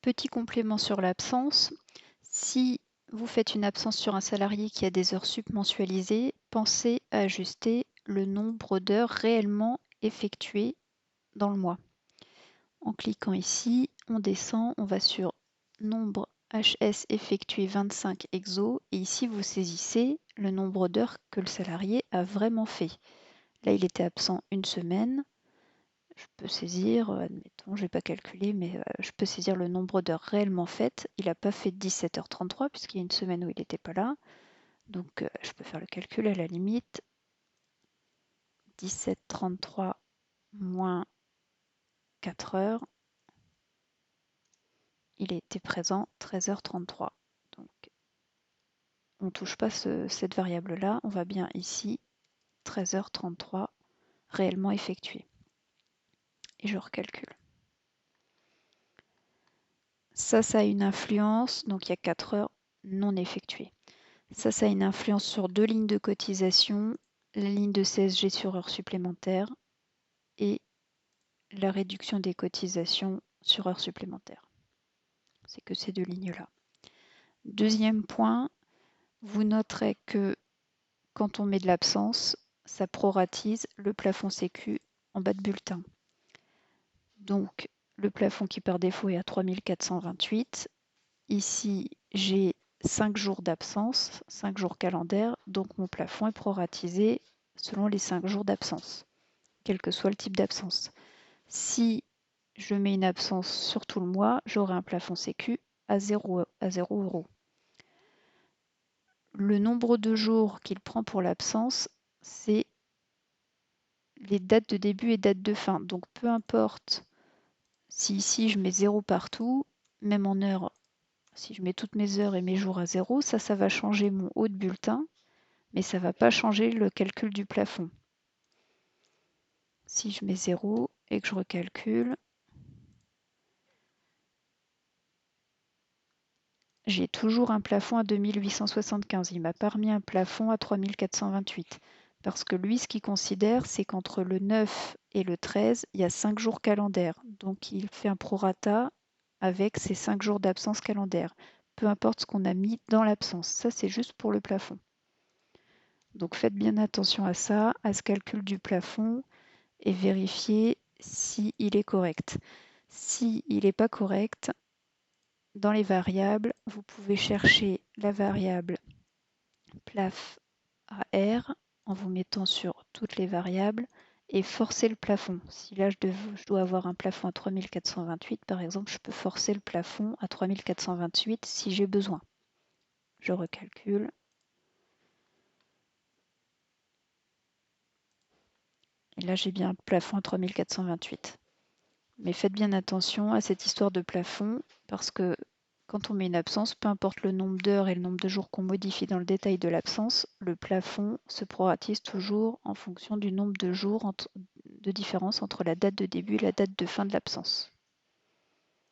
Petit complément sur l'absence. Si vous faites une absence sur un salarié qui a des heures sup mensualisées, pensez à ajuster le nombre d'heures réellement effectuées dans le mois. En cliquant ici, on descend, on va sur nombre HS effectué 25 exos et ici vous saisissez le nombre d'heures que le salarié a vraiment fait. Là, il était absent une semaine. Je peux saisir, admettons, je n'ai pas calculé, mais je peux saisir le nombre d'heures réellement faites. Il n'a pas fait 17h33 puisqu'il y a une semaine où il n'était pas là. Donc je peux faire le calcul à la limite. 17h33 moins 4 heures. Il était présent 13h33. Donc on ne touche pas cette variable-là. On va bien ici 13h33 réellement effectué. Et je recalcule. Ça a une influence. Donc il y a 4 heures non effectuées. Ça a une influence sur 2 lignes de cotisation, la ligne de CSG sur heures supplémentaires et la réduction des cotisations sur heures supplémentaires. C'est que ces 2 lignes-là. Deuxième point, vous noterez que quand on met de l'absence, ça proratise le plafond Sécu en bas de bulletin. Donc, le plafond qui par défaut est à 3428. Ici, j'ai 5 jours d'absence, 5 jours calendaires, donc mon plafond est proratisé selon les 5 jours d'absence, quel que soit le type d'absence. Si je mets une absence sur tout le mois, j'aurai un plafond Sécu à 0 €. Le nombre de jours qu'il prend pour l'absence, c'est les dates de début et dates de fin. Donc peu importe si ici je mets 0 partout, même en heure, si je mets toutes mes heures et mes jours à 0, ça va changer mon haut de bulletin, mais ça ne va pas changer le calcul du plafond. Si je mets 0 et que je recalcule, j'ai toujours un plafond à 2875. Il m'a pas remis un plafond à 3428. Parce que lui, ce qu'il considère, c'est qu'entre le 9 et le 13, il y a 5 jours calendaires. Donc il fait un prorata avec ces 5 jours d'absence calendaire. Peu importe ce qu'on a mis dans l'absence. Ça, c'est juste pour le plafond. Donc faites bien attention à ça, à ce calcul du plafond, et vérifiez s'il est correct. S'il n'est pas correct, dans les variables, vous pouvez chercher la variable plaf AR en vous mettant sur toutes les variables et forcer le plafond. Si là je dois avoir un plafond à 3428 par exemple, je peux forcer le plafond à 3428 si j'ai besoin. Je recalcule. Et là j'ai bien un plafond à 3428. Mais faites bien attention à cette histoire de plafond parce que quand on met une absence, peu importe le nombre d'heures et le nombre de jours qu'on modifie dans le détail de l'absence, le plafond se proratise toujours en fonction du nombre de jours de différence entre la date de début et la date de fin de l'absence.